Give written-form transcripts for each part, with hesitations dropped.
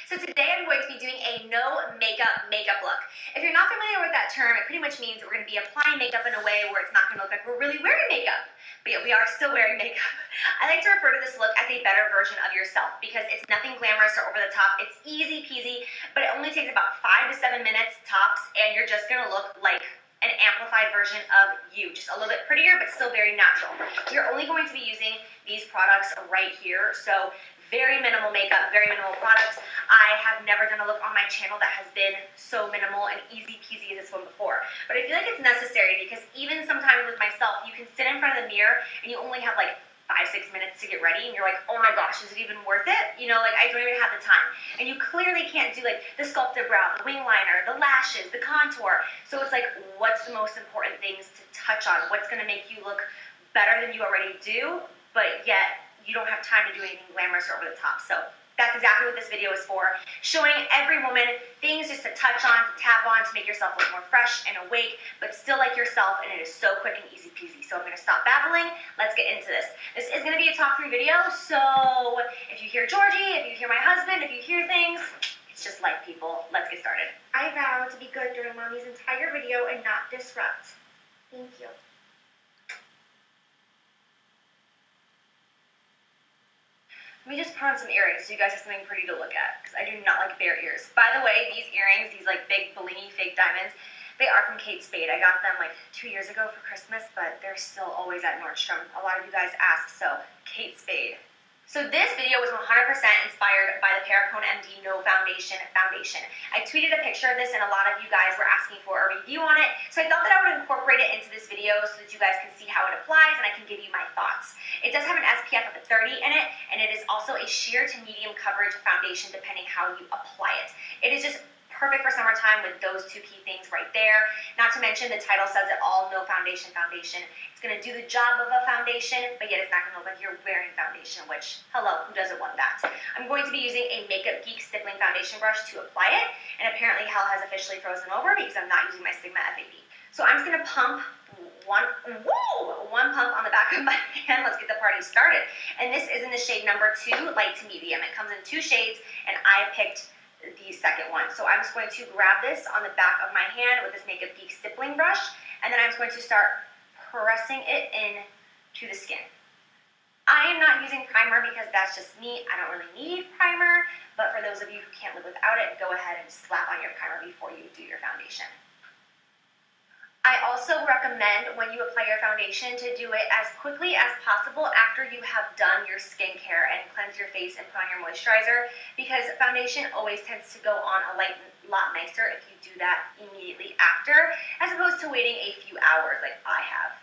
So today I'm going to be doing a no makeup look. If you're not familiar with that term, it pretty much means we're going to be applying makeup in a way where it's not going to look like we're really wearing makeup. But yet we are still wearing makeup. I like to refer to this look as a better version of yourself because it's nothing glamorous or over the top. It's easy peasy, but it only takes about 5 to 7 minutes tops, and you're just going to look like an amplified version of you. Just a little bit prettier, but still very natural. You're only going to be using these products right here. So very minimal makeup, very minimal products. I have never done a look on my channel that has been so minimal and easy peasy as this one before. But I feel like it's necessary because even sometimes with myself, you can sit in front of the mirror and you only have like 5-6 minutes to get ready and you're like, oh my gosh, is it even worth it? You know, like I don't even have the time. And you clearly can't do like the sculpted brow, the wing liner, the lashes, the contour. So it's like, what's the most important things to touch on? What's gonna make you look better than you already do, but yet you don't have time to do anything glamorous or over the top. So that's exactly what this video is for. Showing every woman things just to touch on, to tap on, to make yourself look more fresh and awake, but still like yourself, and it is so quick and easy peasy. So I'm gonna stop babbling, let's get into this. This is gonna be a talk through video, so if you hear Georgie, if you hear my husband, if you hear things, it's just life, people. Let's get started. I vow to be good during Mommy's entire video and not disrupt. Thank you. Let me just put on some earrings so you guys have something pretty to look at, because I do not like bare ears. By the way, these earrings, these like big blingy fake diamonds, they are from Kate Spade. I got them like 2 years ago for Christmas, but they're still always at Nordstrom. A lot of you guys ask, so Kate Spade. So this video was 100% inspired by the Perricone MD No Foundation. I tweeted a picture of this and a lot of you guys were asking for a review on it. So I thought that I would incorporate it into this video so that you guys can see how it applies and I can give you my thoughts. It does have an SPF of 30 in it, and it is also a sheer to medium coverage foundation depending how you apply it. It is just perfect for summertime with those two key things right there. Not to mention the title says it all, No Foundation. It's gonna do the job of a foundation, but yet it's not gonna look like you're wearing foundation, which, hello, who doesn't want that? I'm going to be using a Makeup Geek stippling foundation brush to apply it, and apparently hell has officially frozen over because I'm not using my Sigma F80. So I'm just gonna pump one pump on the back of my hand. Let's get the party started. And this is in the shade number 2, light to medium. It comes in 2 shades, and I picked the second one. So I'm just going to grab this on the back of my hand with this Makeup Geek stippling brush, and then I'm just going to start pressing it in to the skin. I am not using primer because that's just me. I don't really need primer, but for those of you who can't live without it, go ahead and slap on your primer before you do your foundation. I also recommend when you apply your foundation to do it as quickly as possible after you have done your skincare and cleanse your face and put on your moisturizer, because foundation always tends to go on a lot nicer if you do that immediately after, as opposed to waiting a few hours like I have.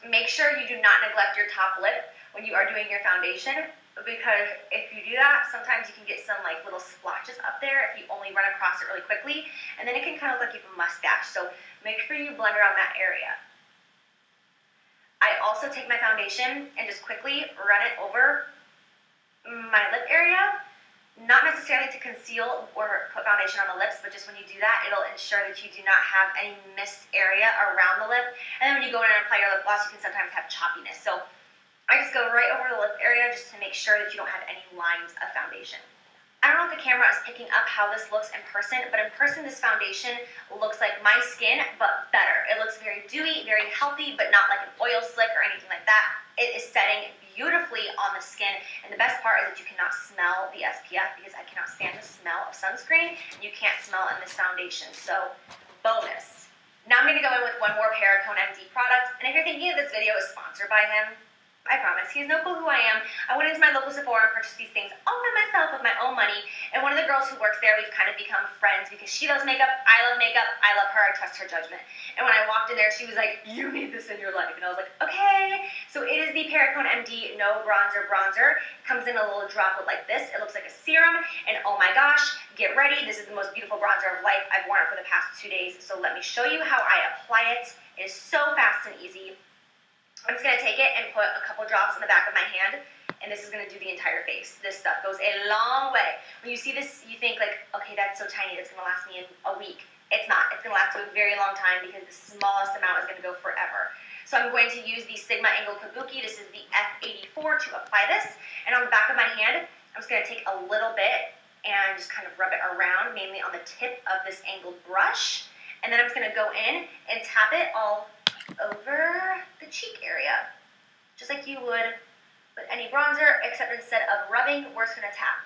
Make sure you do not neglect your top lip when you are doing your foundation, because if you do that, sometimes you can get some like little splotches up there if you only run across it really quickly, and then it can kind of look like you have a mustache. So make sure you blend around that area. I also take my foundation and just quickly run it over my lip area, not necessarily to conceal or put foundation on the lips, but just when you do that, it'll ensure that you do not have any missed area around the lip. And then when you go in and apply your lip gloss, you can sometimes have choppiness. So I just go right over the lip area just to make sure that you don't have any lines of foundation. I don't know if the camera is picking up how this looks in person, but in person this foundation looks like my skin, but better. It looks very dewy, very healthy, but not like an oil slick or anything like that. It is setting beautifully on the skin, and the best part is that you cannot smell the SPF because I cannot stand the smell of sunscreen, and you can't smell in this foundation, so bonus. Now I'm going to go in with one more Perricone MD product, and if you're thinking this video is sponsored by him, I promise, he has no clue who I am. I went into my local Sephora and purchased these things all by myself with my own money. And one of the girls who works there, we've kind of become friends because she loves makeup, I love makeup, I love her, I trust her judgment. And when I walked in there, she was like, you need this in your life. And I was like, okay. So it is the Perricone MD No Bronzer Bronzer. It comes in a little droplet like this. It looks like a serum. And oh my gosh, get ready. This is the most beautiful bronzer of life. I've worn it for the past 2 days. So let me show you how I apply it. It is so fast and easy. I'm just going to take it and put a couple drops in the back of my hand, and this is going to do the entire face. This stuff goes a long way. When you see this, you think like, okay, that's so tiny, that's going to last me a week. It's not. It's going to last you a very long time because the smallest amount is going to go forever. So I'm going to use the Sigma Angle Kabuki. This is the F84 to apply this. And on the back of my hand, I'm just going to take a little bit and just kind of rub it around, mainly on the tip of this angled brush. And then I'm just going to go in and tap it all over the cheek area, just like you would with any bronzer, except instead of rubbing, we're just going to tap.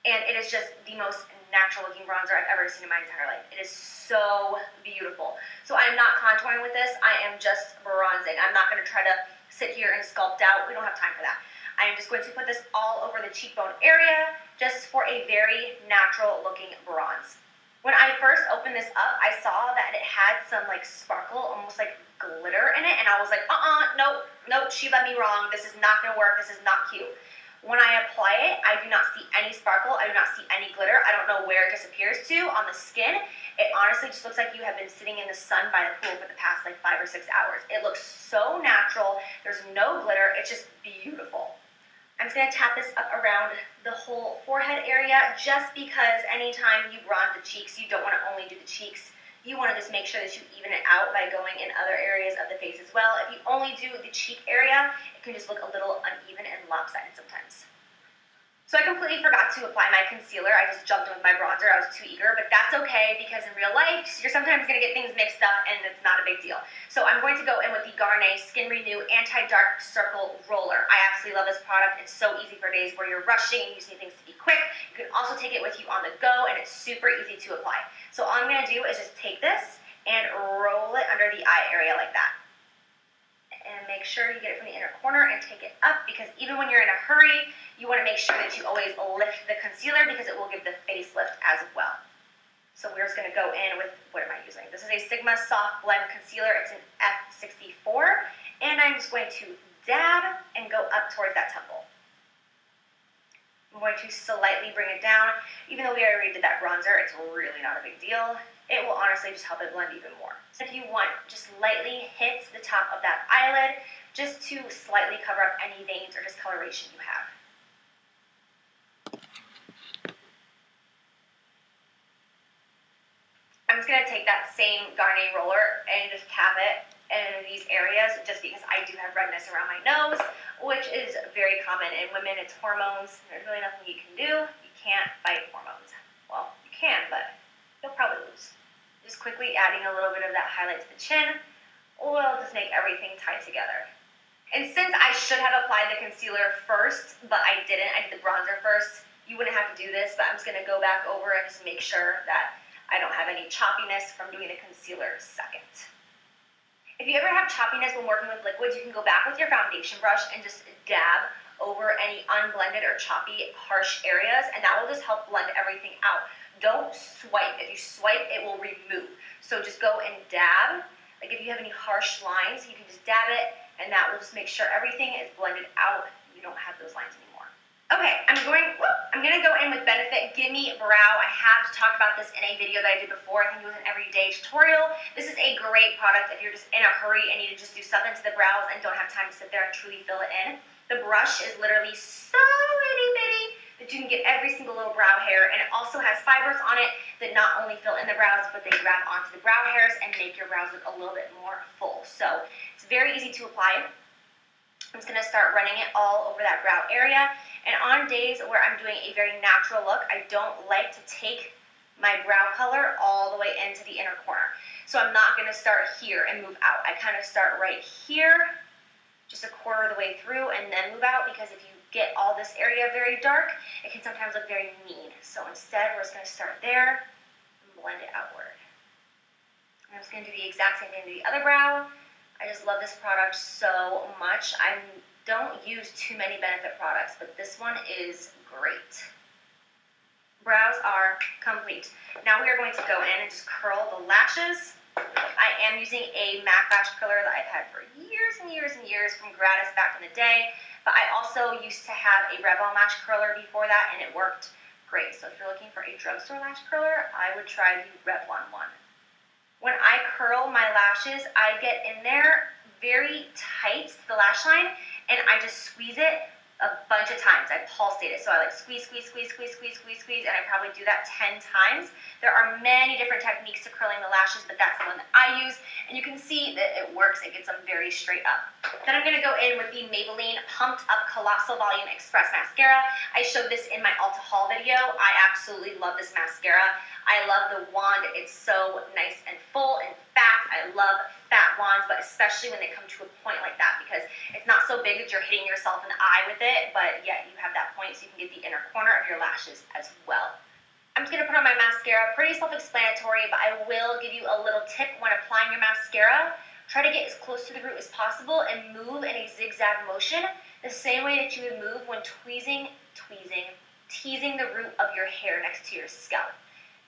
And it is just the most natural looking bronzer I've ever seen in my entire life. It is so beautiful. So I'm not contouring with this, I am just bronzing. I'm not going to try to sit here and sculpt out. We don't have time for that. I am just going to put this all over the cheekbone area, just for a very natural looking bronze. When I first opened this up, I saw that it had some like sparkle, almost like glitter in it, and I was like, nope, she led me wrong. This is not gonna work, this is not cute. When I apply it, I do not see any sparkle, I do not see any glitter. I don't know where it disappears to on the skin. It honestly just looks like you have been sitting in the sun by the pool for the past like 5 or 6 hours. It looks so natural, there's no glitter, it's just beautiful. I'm just going to tap this up around the whole forehead area, just because anytime you bronze the cheeks, you don't want to only do the cheeks. You want to just make sure that you even it out by going in other areas of the face as well. If you only do the cheek area, it can just look a little uneven and lopsided sometimes. So I completely forgot to apply my concealer. I just jumped in with my bronzer. I was too eager, but that's okay because in real life, you're sometimes going to get things mixed up and it's not a big deal. So I'm going to go in with the Garnier Skin Renew Anti-Dark Circle Roller. I absolutely love this product. It's so easy for days where you're rushing and you just need things to be quick. You can also take it with you on the go, and it's super easy to apply. So all I'm going to do is just take this and roll it under the eye area like that. And make sure you get it from the inner corner and take it up, because even when you're in a hurry, you want to make sure that you always lift the concealer because it will give the facelift as well. So we're just going to go in with, what am I using? This is a Sigma Soft Blend Concealer. It's an F64. And I'm just going to dab and go up towards that temple. I'm going to slightly bring it down. Even though we already did that bronzer, it's really not a big deal. It will honestly just help it blend even more. So if you want, just lightly hit the top of that eyelid just to slightly cover up any veins or discoloration you have. I'm just going to take that same Garnier roller and just tap it in these areas, just because I do have redness around my nose, which is very common in women. It's hormones. There's really nothing you can do. You can't fight hormones. Well, you can, but you'll probably lose. Just quickly adding a little bit of that highlight to the chin will just make everything tie together. And since I should have applied the concealer first, but I didn't, I did the bronzer first, you wouldn't have to do this, but I'm just going to go back over and just make sure that I don't have any choppiness from doing the concealer second. If you ever have choppiness when working with liquids, you can go back with your foundation brush and just dab over any unblended or choppy, harsh areas, and that will just help blend everything out. Don't swipe. If you swipe, it will remove. So just go and dab. Like if you have any harsh lines, you can just dab it, and that will just make sure everything is blended out. You don't have those lines anymore. Okay, I'm going to go in with Benefit Gimme Brow. I have talked about this in a video that I did before. I think it was an everyday tutorial. This is a great product if you're just in a hurry and need to just do something to the brows and don't have time to sit there and truly fill it in. The brush is literally so itty bitty that you can get every single little brow hair, and it also has fibers on it that not only fill in the brows, but they grab onto the brow hairs and make your brows look a little bit more full. So it's very easy to apply. I'm just going to start running it all over that brow area, and on days where I'm doing a very natural look, I don't like to take my brow color all the way into the inner corner. So I'm not going to start here and move out. I kind of start right here, just a quarter of the way through, and then move out, because if you get all this area very dark, it can sometimes look very mean. So instead, we're just going to start there and blend it outward. I'm just going to do the exact same thing to the other brow. I just love this product so much. I don't use too many Benefit products, but this one is great. Brows are complete. Now we are going to go in and just curl the lashes. I am using a MAC lash curler that I've had for years and years and years from Gratis back in the day. But I also used to have a Revlon lash curler before that, and it worked great. So if you're looking for a drugstore lash curler, I would try the Revlon one. When I curl my lashes, I get in there very tight to the lash line, and I just squeeze it a bunch of times. I pulsate it. So I like squeeze, squeeze, squeeze, squeeze, squeeze, squeeze, squeeze, and I probably do that 10 times. There are many different techniques to curling the lashes, but that's the one that I use. And you can see that it works. It gets them very straight up. Then I'm going to go in with the Maybelline Pumped Up Colossal Volume Express Mascara. I showed this in my Ulta haul video. I absolutely love this mascara. I love the wand. It's so nice and full and fat. I love fat wands, but especially when they come to a point like that, because it's not so big that you're hitting yourself in the eye with it, but yet you have that point so you can get the inner corner of your lashes as well. I'm just going to put on my mascara. Pretty self-explanatory, but I will give you a little tip when applying your mascara. Try to get as close to the root as possible and move in a zigzag motion, the same way that you would move when teasing the root of your hair next to your scalp.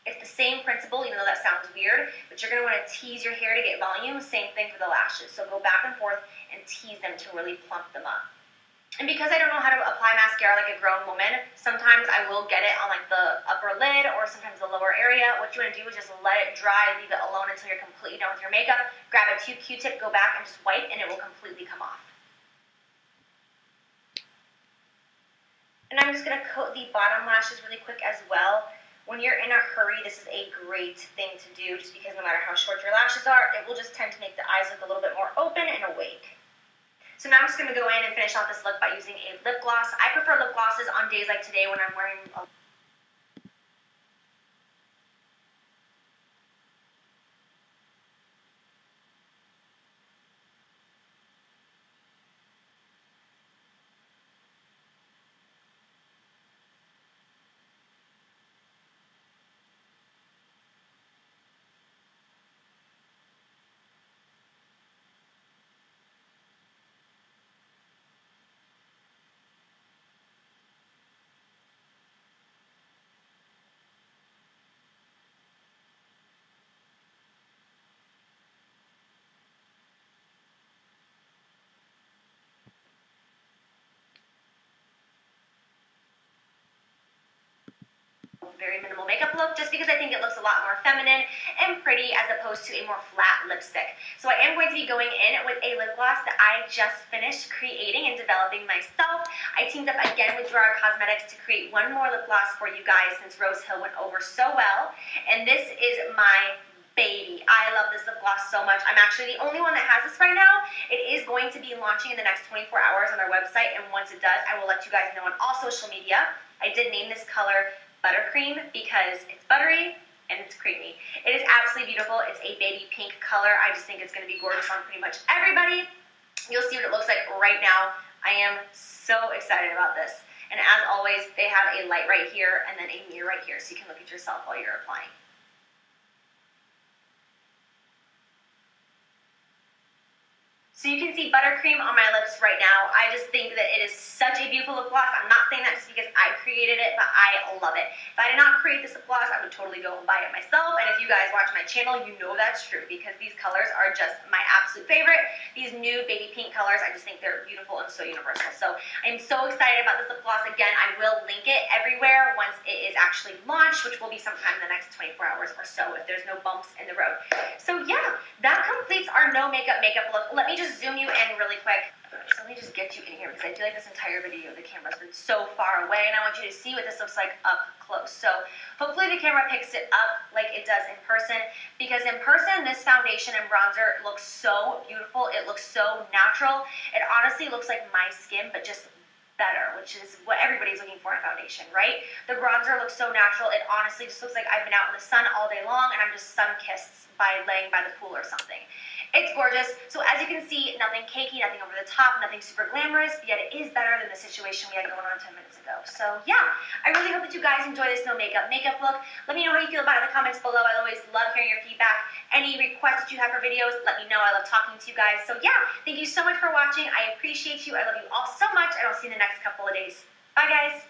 It's the same principle, even though that sounds weird, but you're going to want to tease your hair to get volume. Same thing for the lashes. So go back and forth and tease them to really plump them up. And because I don't know how to apply mascara like a grown woman, sometimes I will get it on like the upper lid or sometimes the lower area. What you want to do is just let it dry, leave it alone until you're completely done with your makeup. Grab a Q-tip, go back and just wipe, and it will completely come off. And I'm just going to coat the bottom lashes really quick as well. When you're in a hurry, this is a great thing to do, just because no matter how short your lashes are, it will just tend to make the eyes look a little bit more open and awake. So now I'm just going to go in and finish off this look by using a lip gloss. I prefer lip glosses on days like today when I'm wearing a very minimal makeup look, just because I think it looks a lot more feminine and pretty as opposed to a more flat lipstick. So I am going to be going in with a lip gloss that I just finished creating and developing myself. I teamed up again with Gerard Cosmetics to create one more lip gloss for you guys since Rose Hill went over so well. And this is my baby. I love this lip gloss so much. I'm actually the only one that has this right now. It is going to be launching in the next 24 hours on their website, and once it does, I will let you guys know on all social media. I did name this color Buttercream because it's buttery and it's creamy. It is absolutely beautiful. It's a baby pink color. I just think it's going to be gorgeous on pretty much everybody. You'll see what it looks like right now. I am so excited about this. And as always, they have a light right here and then a mirror right here so you can look at yourself while you're applying. So you can see buttercream on my lips right now. I just think that it is such a beautiful lip gloss. I'm not saying that just because I created it, but I love it. If I did not create this lip gloss, I would totally go and buy it myself. And if you guys watch my channel, you know that's true because these colors are just my absolute favorite. These nude baby pink colors, I just think they're beautiful and so universal. So I'm so excited about this lip gloss. Again, I will link it everywhere once it is actually launched, which will be sometime in the next 24 hours or so if there's no bumps in the road. So yeah, that completes our no makeup look. Let me just zoom you in really quick. So let me just get you in here because I feel like this entire video the camera's been so far away and I want you to see what this looks like up close. So hopefully the camera picks it up like it does in person, because in person this foundation and bronzer looks so beautiful. It looks so natural. It honestly looks like my skin, but just better, which is what everybody's looking for in foundation, right? The bronzer looks so natural. It honestly just looks like I've been out in the sun all day long and I'm just sun-kissed by laying by the pool or something. It's gorgeous. So as you can see, nothing cakey, nothing over the top, nothing super glamorous, but yet it is better than the situation we had going on 10 minutes ago. So yeah, I really hope that you guys enjoy this no makeup look. Let me know how you feel about it in the comments below. I always love hearing your feedback. Any requests that you have for videos, let me know. I love talking to you guys. So yeah, thank you so much for watching. I appreciate you. I love you all so much, and I'll see you in the next couple of days. Bye guys.